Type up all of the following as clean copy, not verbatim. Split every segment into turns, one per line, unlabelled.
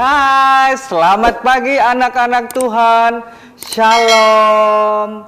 Hai, selamat pagi anak-anak Tuhan. Shalom.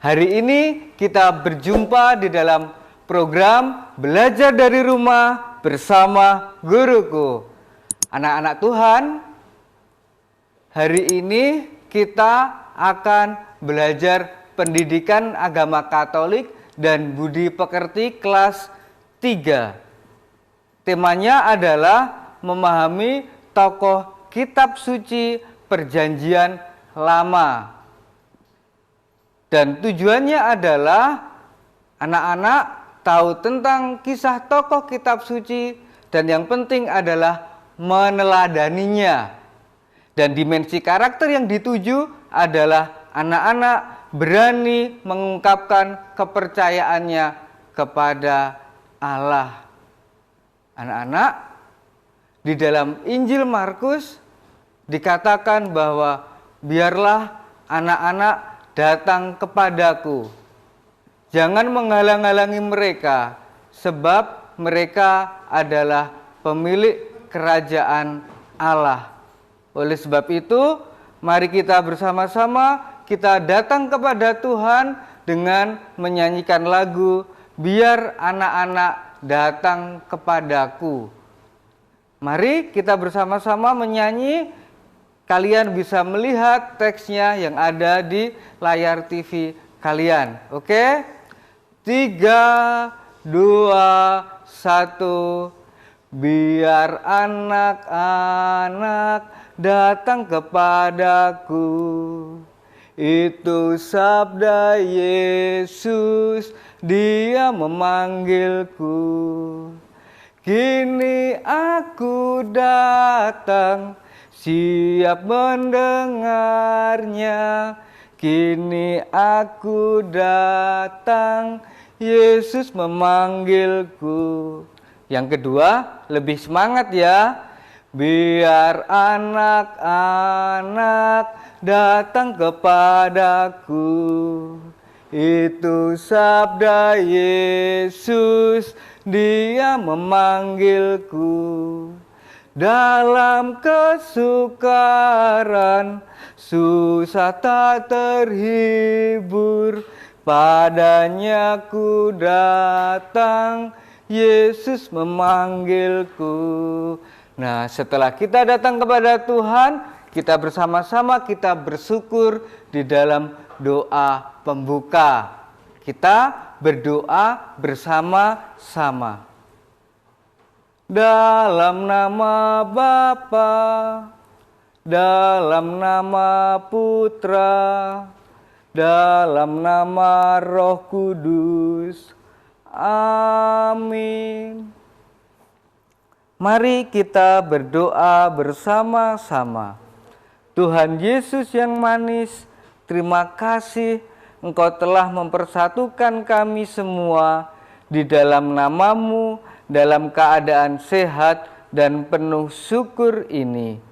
Hari ini kita berjumpa di dalam program Belajar dari Rumah bersama Guruku. Anak-anak Tuhan, hari ini kita akan belajar pendidikan agama Katolik dan budi pekerti kelas 3. Temanya adalah memahami tokoh kitab suci Perjanjian Lama. Dan tujuannya adalah anak-anak tahu tentang kisah tokoh kitab suci dan yang penting adalah meneladaninya. Dan dimensi karakter yang dituju adalah anak-anak berani mengungkapkan kepercayaannya kepada Allah. Anak-anak, di dalam Injil Markus dikatakan bahwa biarlah anak-anak datang kepadaku. Jangan menghalang-halangi mereka, sebab mereka adalah pemilik kerajaan Allah. Oleh sebab itu, mari kita bersama-sama kita datang kepada Tuhan dengan menyanyikan lagu Biar Anak-anak Datang Kepadaku. Mari kita bersama-sama menyanyi. Kalian bisa melihat teksnya yang ada di layar TV kalian. Oke? 3, 2, 1. Biar anak-anak datang kepadaku. Itu sabda Yesus, Dia memanggilku. Kini aku datang, siap mendengarnya. Kini aku datang, Yesus memanggilku. Yang kedua, lebih semangat ya. Biar anak-anak datang kepadaku. Itu sabda Yesus, Dia memanggilku. Dalam kesukaran, susah tak terhibur, padanya ku datang, Yesus memanggilku. Nah, setelah kita datang kepada Tuhan, kita bersama-sama kita bersyukur di dalam doa pembuka. Kita berdoa bersama-sama. Dalam nama Bapa, dalam nama Putra, dalam nama Roh Kudus. Amin. Mari kita berdoa bersama-sama. Tuhan Yesus yang manis, terima kasih Engkau telah mempersatukan kami semua di dalam nama-Mu, dalam keadaan sehat dan penuh syukur ini.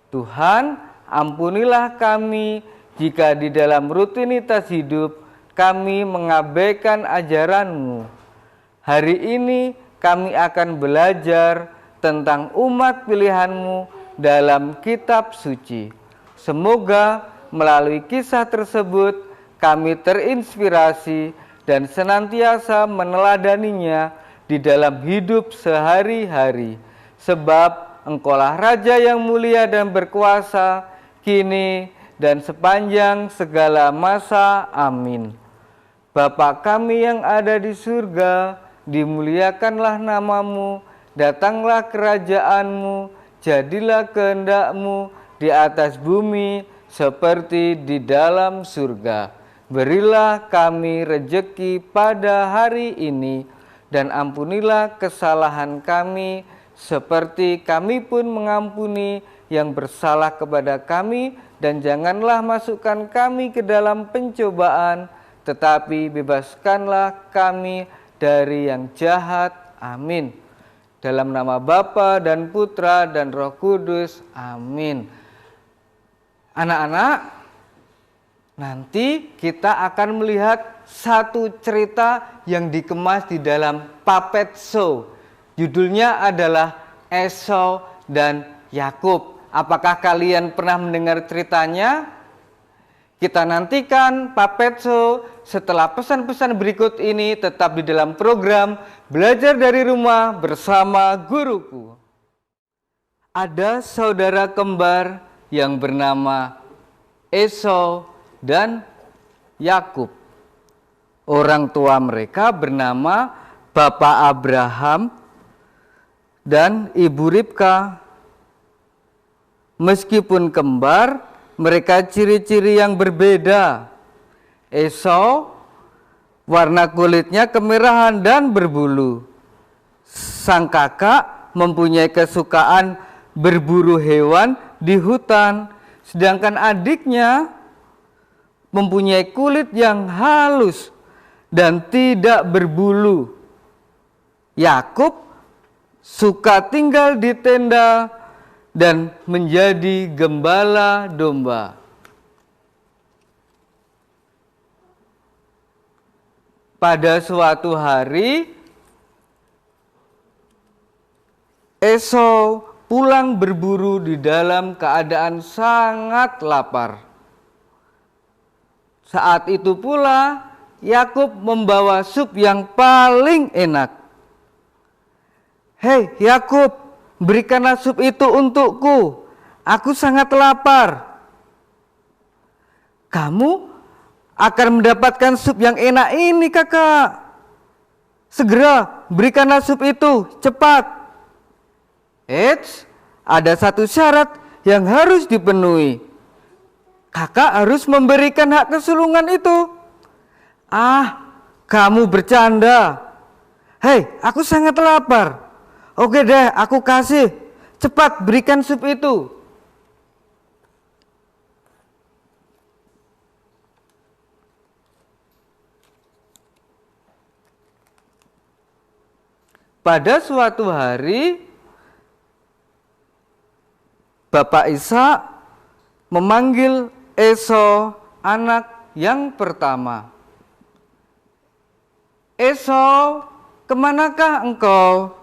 Tuhan, ampunilah kami jika di dalam rutinitas hidup kami mengabaikan ajaran-Mu. Hari ini kami akan belajar tentang umat pilihan-Mu dalam kitab suci. Semoga melalui kisah tersebut kami terinspirasi dan senantiasa meneladaninya di dalam hidup sehari-hari. Sebab Engkaulah Raja yang mulia dan berkuasa, kini dan sepanjang segala masa. Amin. Bapa kami yang ada di surga, dimuliakanlah nama-Mu, datanglah kerajaan-Mu, jadilah kehendak-Mu di atas bumi seperti di dalam surga. Berilah kami rejeki pada hari ini, dan ampunilah kesalahan kami, seperti kami pun mengampuni yang bersalah kepada kami, dan janganlah masukkan kami ke dalam pencobaan, tetapi bebaskanlah kami dari yang jahat. Amin. Dalam nama Bapa dan Putra dan Roh Kudus. Amin. Anak-anak, nanti kita akan melihat satu cerita yang dikemas di dalam puppet show. Judulnya adalah Esau dan Yakub Apakah kalian pernah mendengar ceritanya? Kita nantikan Puppet Show setelah pesan-pesan berikut ini, tetap di dalam program Belajar dari Rumah bersama Guruku. Ada saudara kembar yang bernama Esau dan Yakub. Orang tua mereka bernama Bapak Abraham dan Ibu Ribka. Meskipun kembar, mereka ciri-ciri yang berbeda. Esau warna kulitnya kemerahan dan berbulu. Sang kakak mempunyai kesukaan berburu hewan di hutan, sedangkan adiknya mempunyai kulit yang halus dan tidak berbulu. Yakub suka tinggal di tenda dan menjadi gembala domba. Pada suatu hari, Esau pulang berburu di dalam keadaan sangat lapar. Saat itu pula, Yakub membawa sup yang paling enak. "Hei Yakub, berikanlah sup itu untukku. Aku sangat lapar." "Kamu akan mendapatkan sup yang enak ini, kakak. Segera berikanlah sup itu, cepat." "Eits, ada satu syarat yang harus dipenuhi. Kakak harus memberikan hak kesulungan itu." "Ah, kamu bercanda. Hei, aku sangat lapar." "Oke deh, aku kasih. Cepat berikan sup itu." Pada suatu hari, Bapak Ishak memanggil Esau, anak yang pertama. "Esau, kemanakah engkau?"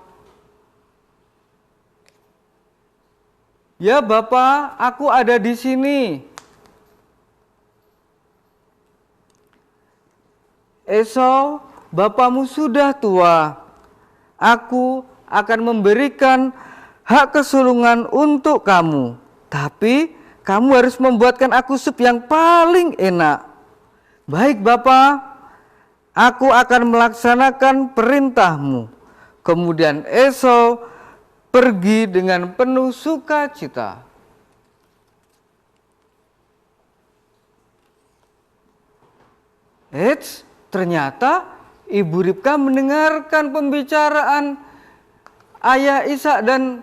"Ya Bapak, aku ada di sini." "Esau, bapakmu sudah tua. Aku akan memberikan hak kesulungan untuk kamu. Tapi kamu harus membuatkan aku sup yang paling enak." "Baik Bapak, aku akan melaksanakan perintahmu." Kemudian Esau pergi dengan penuh sukacita. Eits, ternyata Ibu Ribka mendengarkan pembicaraan ayah Ishak dan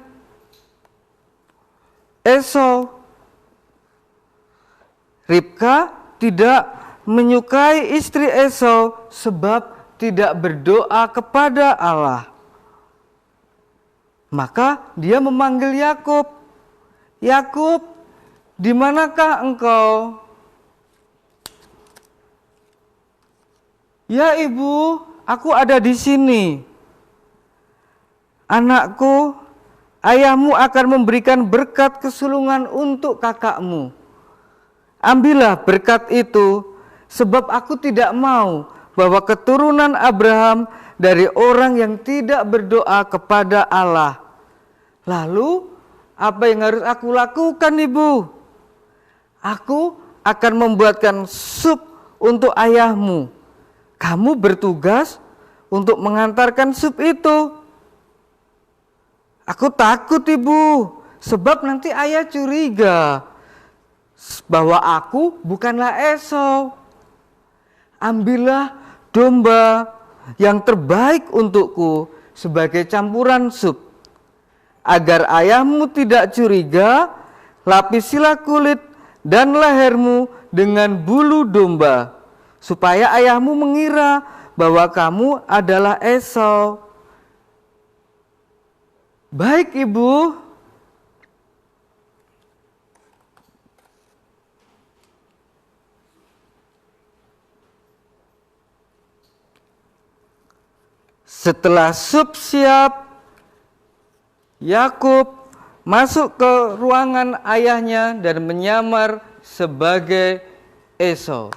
Esau. Ribka tidak menyukai istri Esau sebab tidak berdoa kepada Allah. Maka dia memanggil Yakub. "Yakub, di manakah engkau?" "Ya ibu, aku ada di sini." "Anakku, ayahmu akan memberikan berkat kesulungan untuk kakakmu. Ambillah berkat itu, sebab aku tidak mau bahwa keturunan Abraham dari orang yang tidak berdoa kepada Allah." "Lalu, apa yang harus aku lakukan, ibu?" "Aku akan membuatkan sup untuk ayahmu. Kamu bertugas untuk mengantarkan sup itu." "Aku takut ibu, sebab nanti ayah curiga bahwa aku bukanlah Esau. Ambillah domba yang terbaik untukku sebagai campuran sup. Agar ayahmu tidak curiga, lapisilah kulit dan lehermu dengan bulu domba, supaya ayahmu mengira bahwa kamu adalah Esau." "Baik ibu." Setelah sup siap, Yakub masuk ke ruangan ayahnya dan menyamar sebagai Esau.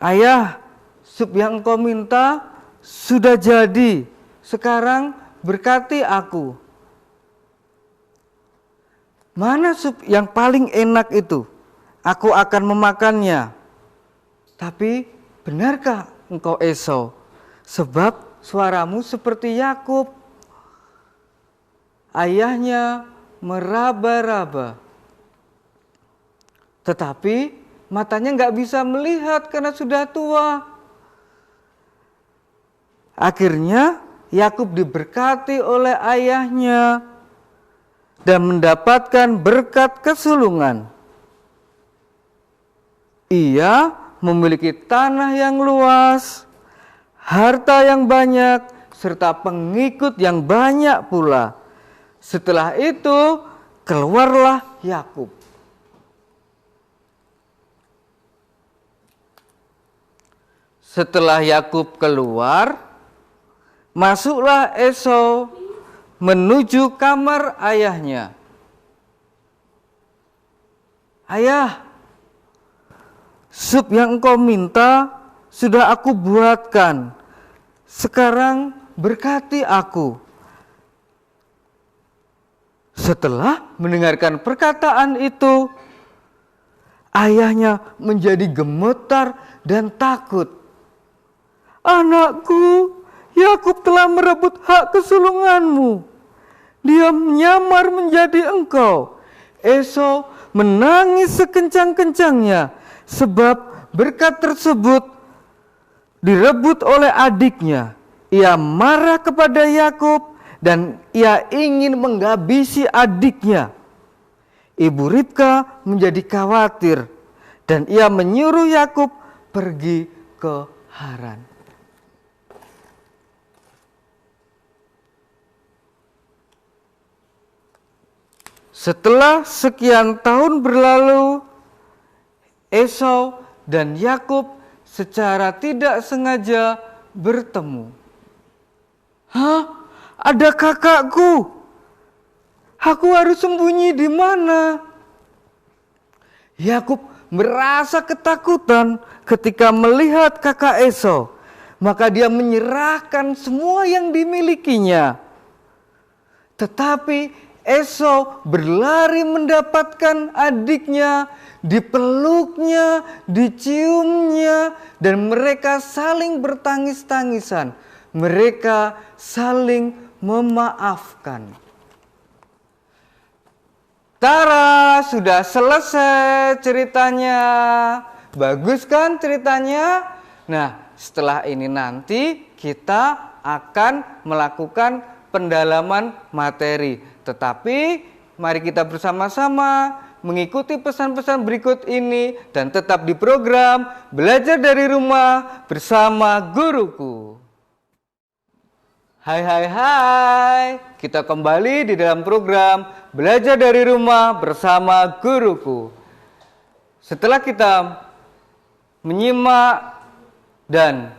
Ayah, sup yang engkau minta sudah jadi. Sekarang berkati aku. Mana sup yang paling enak itu? Aku akan memakannya. Tapi benarkah engkau Esau? Sebab suaramu seperti Yakub. Ayahnya meraba-raba. Tetapi matanya nggak bisa melihat karena sudah tua. Akhirnya Yakub diberkati oleh ayahnya dan mendapatkan berkat kesulungan. Ia memiliki tanah yang luas, harta yang banyak, serta pengikut yang banyak pula. Setelah itu keluarlah Yakub. Setelah Yakub keluar, masuklah Esau menuju kamar ayahnya. Ayah, sup yang engkau minta sudah aku buatkan. Sekarang berkati aku. Setelah mendengarkan perkataan itu, ayahnya menjadi gemetar dan takut. Anakku, Yakub telah merebut hak kesulunganmu. Dia menyamar menjadi engkau. Esau menangis sekencang-kencangnya sebab berkat tersebut direbut oleh adiknya. Ia marah kepada Yakub dan ia ingin menghabisi adiknya. Ibu Ribka menjadi khawatir dan ia menyuruh Yakub pergi ke Haran. Setelah sekian tahun berlalu, Esau dan Yakub secara tidak sengaja bertemu. Hah? Ada kakakku. Aku harus sembunyi di mana? Yakub merasa ketakutan ketika melihat kakak Esau. Maka dia menyerahkan semua yang dimilikinya. Tetapi Esau berlari mendapatkan adiknya, dipeluknya, diciumnya, dan mereka saling bertangis-tangisan. Mereka saling memaafkan. Tara, sudah selesai ceritanya. Bagus kan ceritanya? Nah, setelah ini nanti kita akan melakukan pendalaman materi. Tetapi mari kita bersama-sama mengikuti pesan-pesan berikut ini dan tetap di program Belajar dari Rumah bersama Guruku. Hai hai hai, kita kembali di dalam program Belajar dari Rumah bersama Guruku. Setelah kita menyimak dan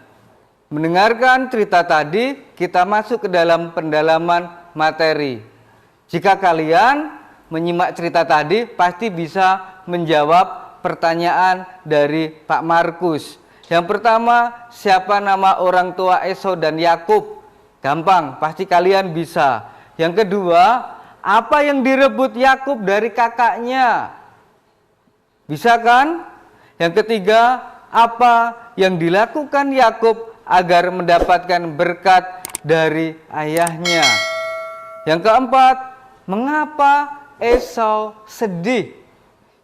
mendengarkan cerita tadi, kita masuk ke dalam pendalaman materi. Jika kalian menyimak cerita tadi, pasti bisa menjawab pertanyaan dari Pak Markus. Yang pertama, siapa nama orang tua Esau dan Yakub? Gampang, pasti kalian bisa. Yang kedua, apa yang direbut Yakub dari kakaknya? Bisa kan? Yang ketiga, apa yang dilakukan Yakub agar mendapatkan berkat dari ayahnya? Yang keempat, mengapa Esau sedih?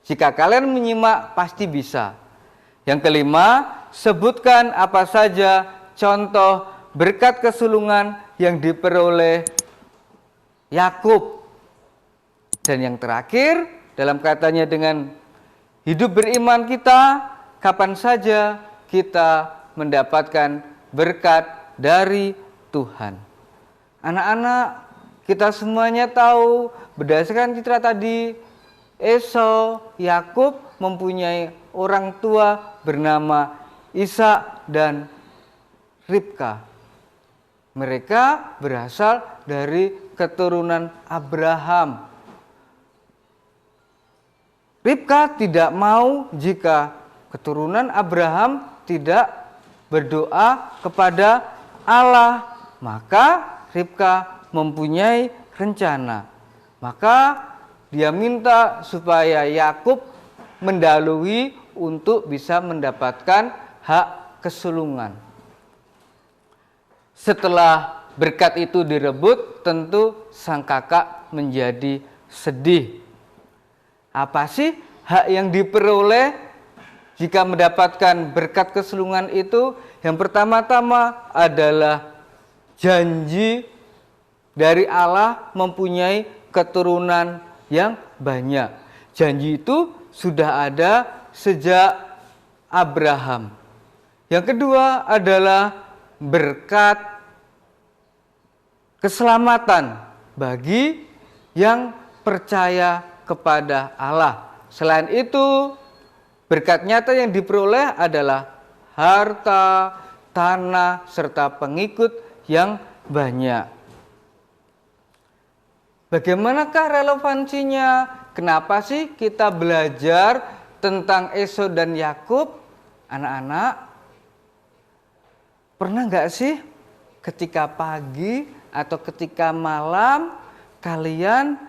Jika kalian menyimak, pasti bisa. Yang kelima, sebutkan apa saja contoh berkat kesulungan yang diperoleh Yakub. Dan yang terakhir, dalam kaitannya dengan hidup beriman kita, kapan saja kita mendapatkan berkat dari Tuhan. Anak-anak, kita semuanya tahu berdasarkan cerita tadi, Esau, Yakub mempunyai orang tua bernama Ishak dan Ribka. Mereka berasal dari keturunan Abraham. Ribka tidak mau jika keturunan Abraham tidak berdoa kepada Allah. Maka Ribka mempunyai rencana. Maka dia minta supaya Yakub mendahului untuk bisa mendapatkan hak kesulungan. Setelah berkat itu direbut, tentu sang kakak menjadi sedih. Apa sih hak yang diperoleh jika mendapatkan berkat kesulungan itu? Yang pertama-tama adalah janji dari Allah mempunyai keturunan yang banyak. Janji itu sudah ada sejak Abraham. Yang kedua adalah berkat keselamatan bagi yang percaya kepada Allah. Selain itu, berkat nyata yang diperoleh adalah harta, tanah, serta pengikut yang banyak. Bagaimanakah relevansinya? Kenapa sih kita belajar tentang Esau dan Yakub? Anak-anak, pernah nggak sih ketika pagi atau ketika malam kalian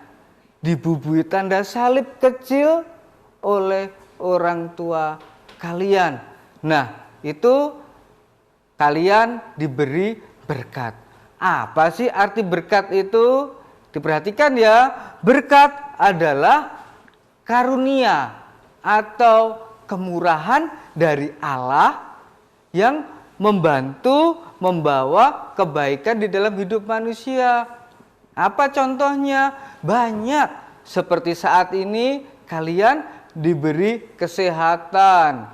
dibubui tanda salib kecil oleh orang tua kalian? Nah, itu kalian diberi berkat. Apa sih arti berkat itu? Diperhatikan ya, berkat adalah karunia atau kemurahan dari Allah yang membantu membawa kebaikan di dalam hidup manusia. Apa contohnya? Banyak. Seperti saat ini kalian diberi kesehatan.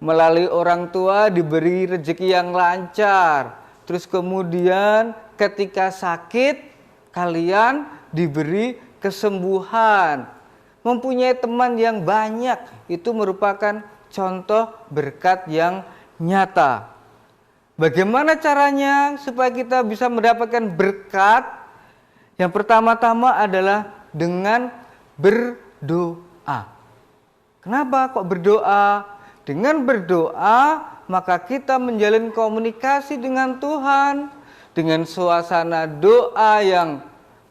Melalui orang tua diberi rezeki yang lancar. Terus kemudian ketika sakit kalian diberi kesembuhan. Mempunyai teman yang banyak itu merupakan contoh berkat yang nyata. Bagaimana caranya supaya kita bisa mendapatkan berkat? Yang pertama-tama adalah dengan berdoa. Kenapa kok berdoa? Dengan berdoa maka kita menjalin komunikasi dengan Tuhan. Dengan suasana doa yang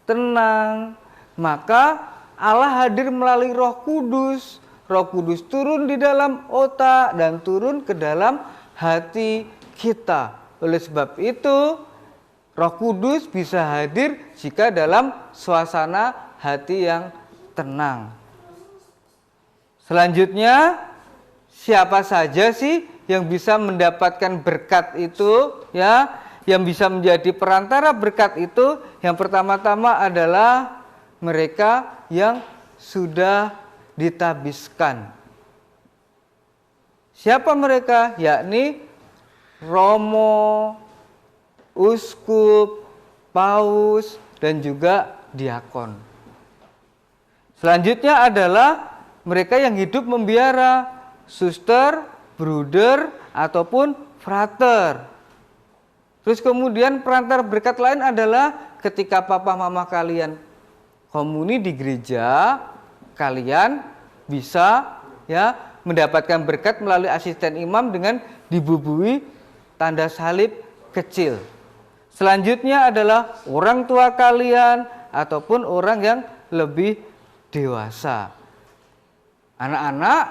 tenang, maka Allah hadir melalui Roh Kudus. Roh Kudus turun di dalam otak dan turun ke dalam hati kita. Oleh sebab itu, Roh Kudus bisa hadir jika dalam suasana hati yang tenang. Selanjutnya, siapa saja sih yang bisa mendapatkan berkat itu, ya? Yang bisa menjadi perantara berkat itu, yang pertama-tama adalah mereka yang sudah ditabiskan. Siapa mereka? Yakni romo, uskup, paus, dan juga diakon. Selanjutnya adalah mereka yang hidup membiara, suster, bruder, ataupun frater. Terus kemudian perantara berkat lain adalah ketika papa mama kalian komuni di gereja, kalian bisa ya mendapatkan berkat melalui asisten imam dengan dibubui tanda salib kecil. Selanjutnya adalah orang tua kalian ataupun orang yang lebih dewasa. Anak-anak,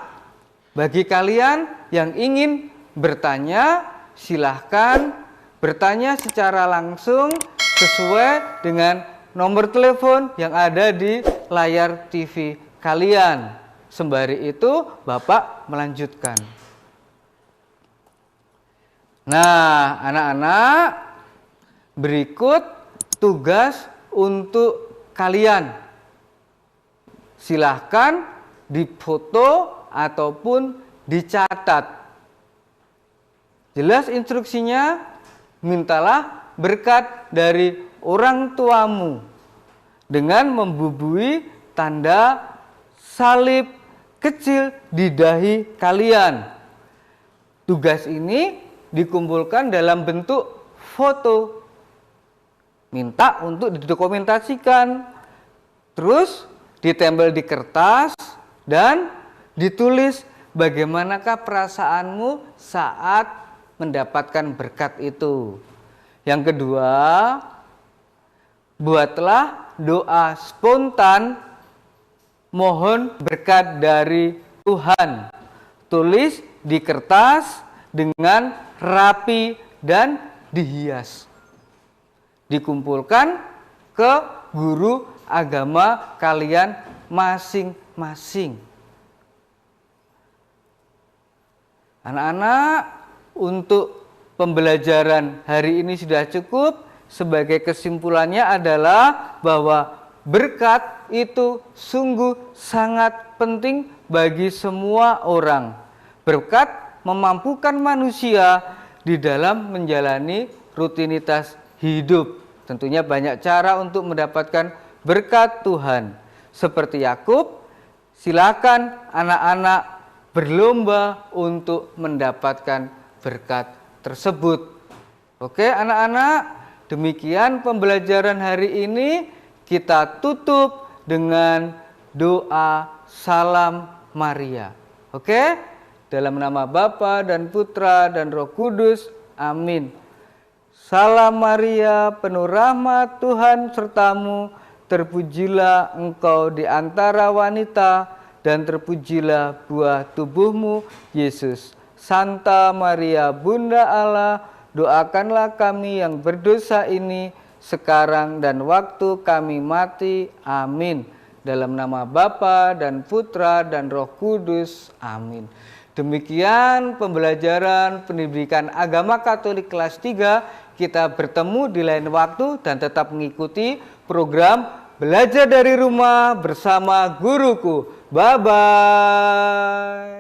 bagi kalian yang ingin bertanya, silahkan bertanya secara langsung sesuai dengan nomor telepon yang ada di layar TV kalian. Sembari itu Bapak melanjutkan. Nah, anak-anak, berikut tugas untuk kalian. Silahkan difoto ataupun dicatat. Jelas instruksinya. Mintalah berkat dari orang tuamu dengan membubui tanda salib kecil di dahi kalian. Tugas ini dikumpulkan dalam bentuk foto. Minta untuk didokumentasikan. Terus ditempel di kertas dan ditulis bagaimanakah perasaanmu saat mendapatkan berkat itu. Yang kedua, buatlah doa spontan mohon berkat dari Tuhan. Tulis di kertas dengan rapi dan dihias. Dikumpulkan ke guru agama kalian masing-masing. Anak-anak, untuk pembelajaran hari ini sudah cukup. Sebagai kesimpulannya adalah bahwa berkat itu sungguh sangat penting bagi semua orang. Berkat memampukan manusia di dalam menjalani rutinitas hidup. Tentunya banyak cara untuk mendapatkan berkat Tuhan. Seperti Yakub, silakan anak-anak berlomba untuk mendapatkan berkat tersebut. Oke anak-anak, demikian pembelajaran hari ini. Kita tutup dengan doa Salam Maria. Oke? Dalam nama Bapa dan Putra dan Roh Kudus. Amin. Salam Maria, penuh rahmat Tuhan sertamu. Terpujilah engkau di antara wanita dan terpujilah buah tubuhmu, Yesus. Santa Maria, Bunda Allah, doakanlah kami yang berdosa ini sekarang dan waktu kami mati. Amin. Dalam nama Bapa dan Putra dan Roh Kudus. Amin. Demikian pembelajaran pendidikan agama Katolik kelas 3. Kita bertemu di lain waktu dan tetap mengikuti program Belajar dari Rumah bersama Guruku. Bye-bye.